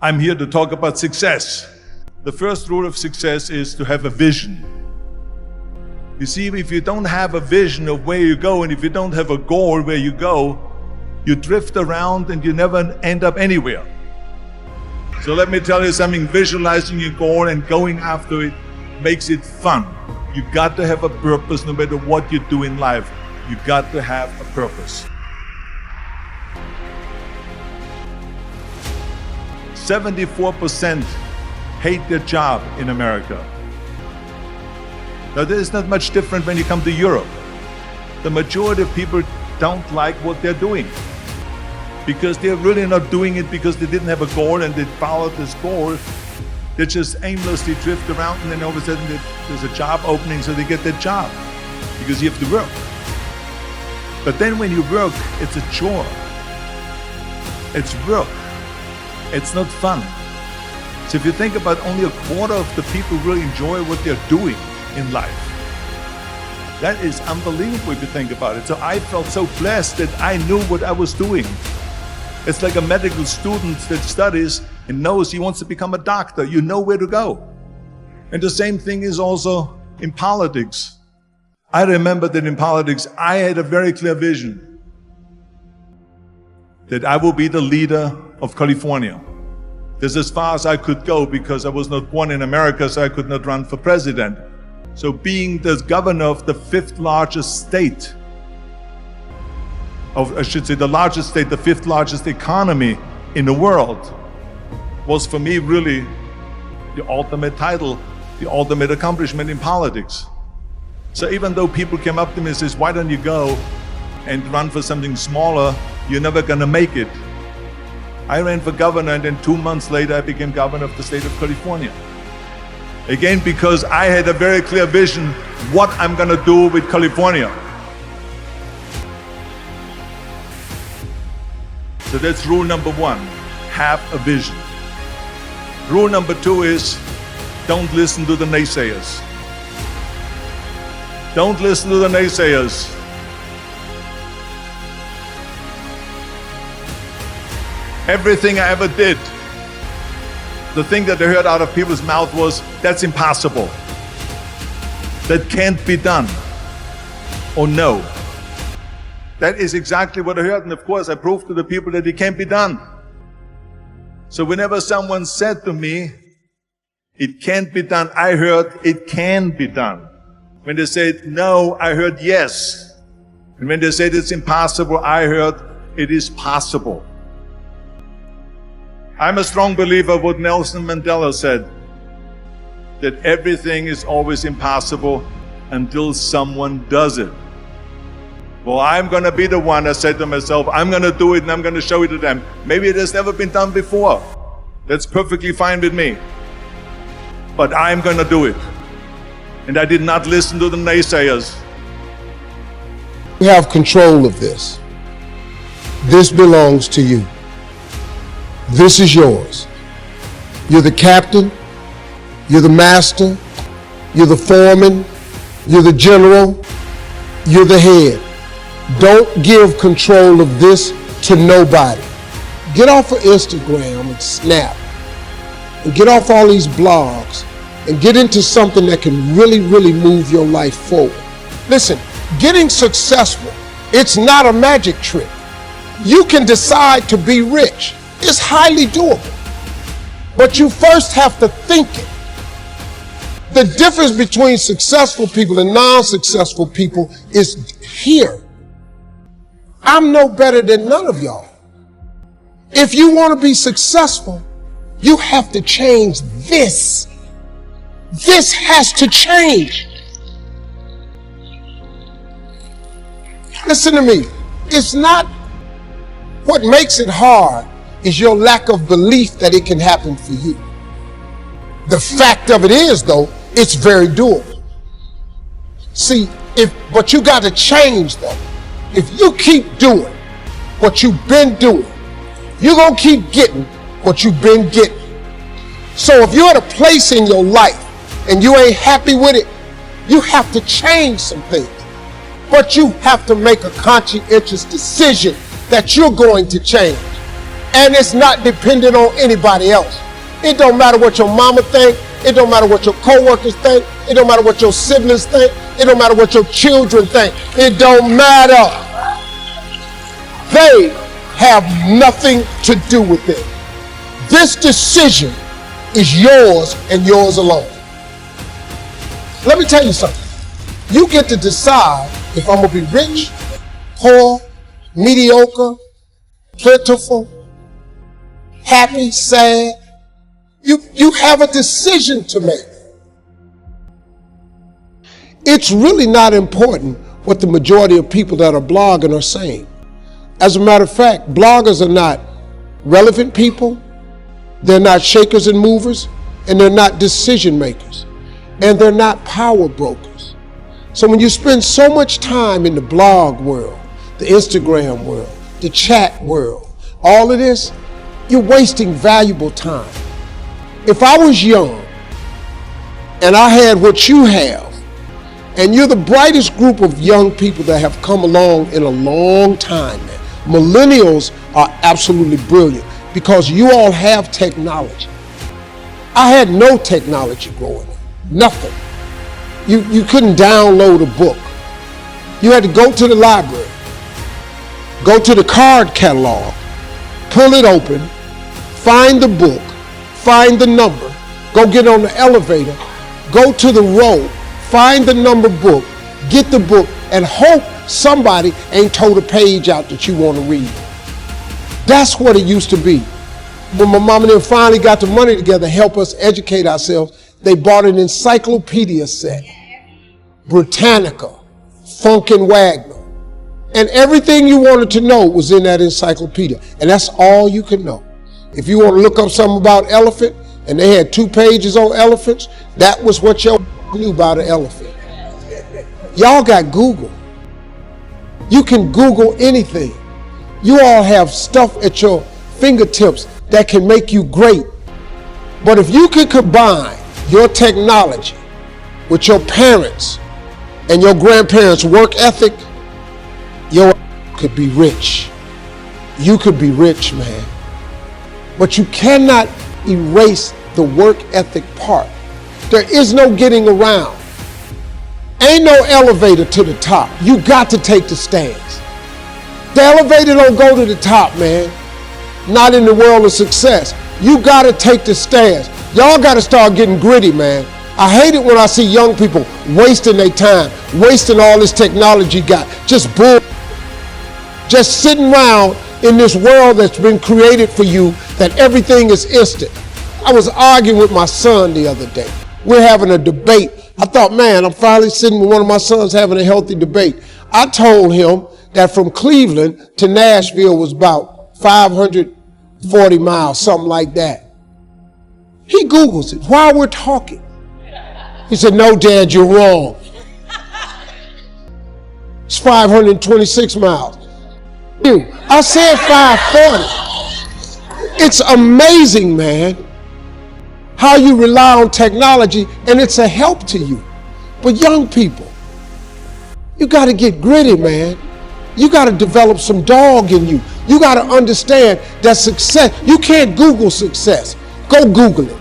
I'm here to talk about success. The first rule of success is to have a vision. You see, if you don't have a vision of where you go, and if you don't have a goal where you go, you drift around and you never end up anywhere. So let me tell you something, visualizing your goal and going after it makes it fun. You got to have a purpose no matter what you do in life. You got to have a purpose. 74% hate their job in America. Now, this is not much different when you come to Europe. The majority of people don't like what they're doing because they're really not doing it because they didn't have a goal and they followed this goal. They just aimlessly drift around, and then all of a sudden there's a job opening, so they get that job because you have to work. But then when you work, it's a chore. It's work. It's not fun. So if you think about, only a quarter of the people really enjoy what they're doing in life. That is unbelievable if you think about it. So I felt so blessed that I knew what I was doing. It's like a medical student that studies and knows he wants to become a doctor. You know where to go. And the same thing is also in politics. I remember that in politics, I had a very clear vision that I will be the leader of California. This is as far as I could go because I was not born in America, so I could not run for president. So being the governor of the fifth largest state, I should say the largest state, the fifth largest economy in the world, was for me really the ultimate title, the ultimate accomplishment in politics. So even though people came up to me and says, why don't you go and run for something smaller, you're never gonna make it. I ran for governor, and then 2 months later I became governor of the state of California. Again, because I had a very clear vision what I'm gonna do with California. So that's rule number one, have a vision. Rule number two is, don't listen to the naysayers. Don't listen to the naysayers. Everything I ever did, the thing that I heard out of people's mouth was, that's impossible. That can't be done. Or no. That is exactly what I heard, and of course I proved to the people that it can't be done. So whenever someone said to me, it can't be done, I heard, it can be done. When they said no, I heard yes. And when they said it's impossible, I heard it is possible. I'm a strong believer of what Nelson Mandela said, that everything is always impossible until someone does it. Well, I'm going to be the one, I said to myself, I'm going to do it and I'm going to show it to them. Maybe it has never been done before. That's perfectly fine with me. But I'm going to do it. And I did not listen to the naysayers. You have control of this. This belongs to you. This is yours. You're the captain, you're the master, you're the foreman, you're the general, you're the head. Don't give control of this to nobody. Get off of Instagram and Snap and get off all these blogs and get into something that can really, really move your life forward. Listen, getting successful, it's not a magic trick. You can decide to be rich. It's highly doable. But you first have to think it. The difference between successful people and non-successful people is here. I'm no better than none of y'all. If you want to be successful, you have to change this. This has to change. Listen to me. It's not, what makes it hard is your lack of belief that it can happen for you. The fact of it is, though, it's very doable. See, but you got to change, though. If you keep doing what you've been doing, you're going to keep getting what you've been getting. So if you're at a place in your life and you ain't happy with it, you have to change some things. But you have to make a conscientious decision that you're going to change. And it's not dependent on anybody else. It don't matter what your mama think. It don't matter what your coworkers think. It don't matter what your siblings think. It don't matter what your children think. It don't matter. They have nothing to do with it. This decision is yours and yours alone. Let me tell you something. You get to decide if I'm gonna be rich, poor, mediocre, plentiful, happy, sad. You have a decision to make. It's really not important what the majority of people that are blogging are saying. As a matter of fact, bloggers are not relevant people, they're not shakers and movers, and they're not decision makers, and they're not power brokers. So when you spend so much time in the blog world, the Instagram world, the chat world, all of this, you're wasting valuable time. If I was young and I had what you have, and you're the brightest group of young people that have come along in a long time, man. Millennials are absolutely brilliant because you all have technology. I had no technology growing up, nothing. You couldn't download a book. You had to go to the library, go to the card catalog, pull it open, find the book, find the number, go get on the elevator, go to the row, find the number book, get the book, and hope somebody ain't told a page out that you want to read. That's what it used to be. When my mom and them finally got the money together to help us educate ourselves, they bought an encyclopedia set, Britannica, Funkin' Wagner, and everything you wanted to know was in that encyclopedia, and that's all you could know. If you want to look up something about elephant, and they had 2 pages on elephants, that was what your knew about an elephant. Y'all got Google. You can Google anything. You all have stuff at your fingertips that can make you great. But if you can combine your technology with your parents and your grandparents' work ethic, your could be rich. You could be rich, man. But you cannot erase the work ethic part. There is no getting around. Ain't no elevator to the top. You got to take the stairs. The elevator don't go to the top, man. Not in the world of success. You got to take the stairs. Y'all got to start getting gritty, man. I hate it when I see young people wasting their time, wasting all this technology got, just bull, just sitting around in this world that's been created for you that everything is instant. I was arguing with my son the other day. We're having a debate. I thought, man, I'm finally sitting with one of my sons having a healthy debate. I told him that from Cleveland to Nashville was about 540 miles, something like that. He Googles it while we're talking. He said, no, Dad, you're wrong. It's 526 miles. I said 540. It's amazing, man, how you rely on technology and it's a help to you. But young people, you got to get gritty, man. You got to develop some dog in you. You got to understand that success, you can't Google success. Go Google it.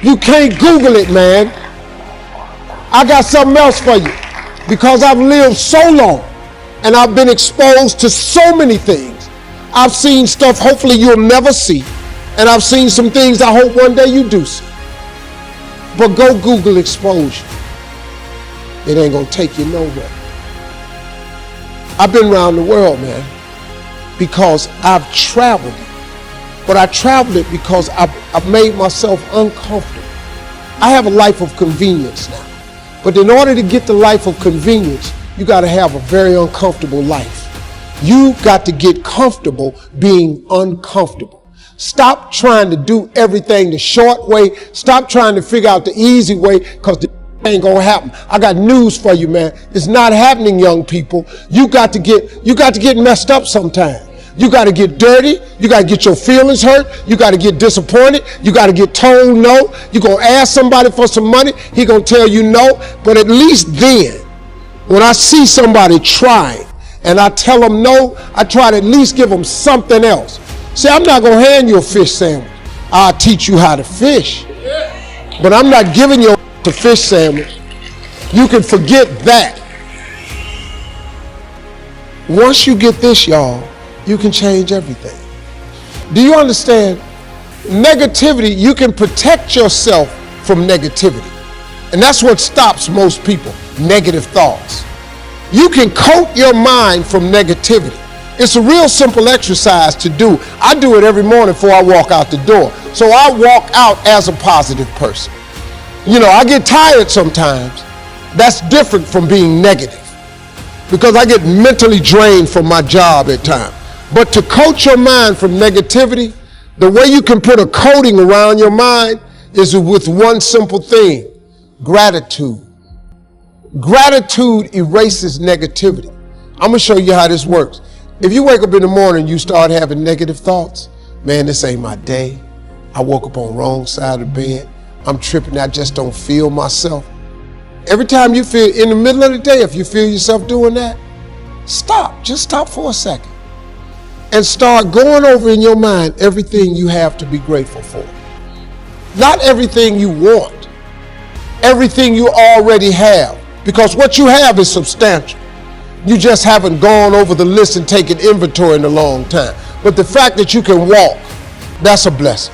You can't Google it, man. I got something else for you because I've lived so long and I've been exposed to so many things. I've seen stuff hopefully you'll never see. And I've seen some things I hope one day you do see. But go Google exposure. It ain't gonna take you nowhere. I've been around the world, man, because I've traveled it. But I traveled it because I've made myself uncomfortable. I have a life of convenience now. But in order to get the life of convenience, you gotta have a very uncomfortable life. You got to get comfortable being uncomfortable. Stop trying to do everything the short way. Stop trying to figure out the easy way because the ain't gonna happen. I got news for you, man. It's not happening, young people. You got to get messed up sometime. You got to get dirty. You got to get your feelings hurt. You got to get disappointed. You got to get told no. You're going to ask somebody for some money. He going to tell you no. But at least then, when I see somebody trying and I tell them no, I try to at least give them something else. See, I'm not gonna hand you a fish sandwich. I'll teach you how to fish. But I'm not giving you a fish sandwich. You can forget that. Once you get this, y'all, you can change everything. Do you understand? Negativity, you can protect yourself from negativity. And that's what stops most people, negative thoughts. You can coat your mind from negativity. It's a real simple exercise to do. I do it every morning before I walk out the door. So I walk out as a positive person. You know, I get tired sometimes. That's different from being negative because I get mentally drained from my job at times. But to coat your mind from negativity, the way you can put a coating around your mind is with one simple thing: gratitude. Gratitude erases negativity. I'm gonna show you how this works. If you wake up in the morning and you start having negative thoughts, man, this ain't my day. I woke up on the wrong side of the bed. I'm tripping, I just don't feel myself. Every time you feel, in the middle of the day, if you feel yourself doing that, stop, just stop for a second. And start going over in your mind everything you have to be grateful for. Not everything you want, everything you already have, because what you have is substantial. You just haven't gone over the list and taken inventory in a long time. But the fact that you can walk, that's a blessing.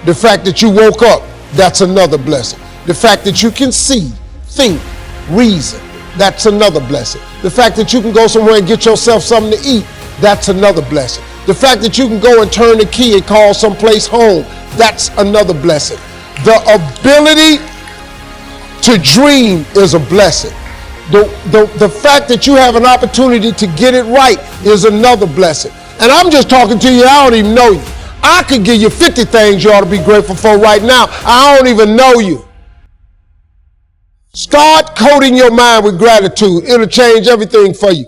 The fact that you woke up, that's another blessing. The fact that you can see, think, reason, that's another blessing. The fact that you can go somewhere and get yourself something to eat, that's another blessing. The fact that you can go and turn the key and call someplace home, that's another blessing. The ability to dream is a blessing. The fact that you have an opportunity to get it right is another blessing. And I'm just talking to you, I don't even know you. I could give you 50 things you ought to be grateful for right now. I don't even know you. Start coating your mind with gratitude. It'll change everything for you.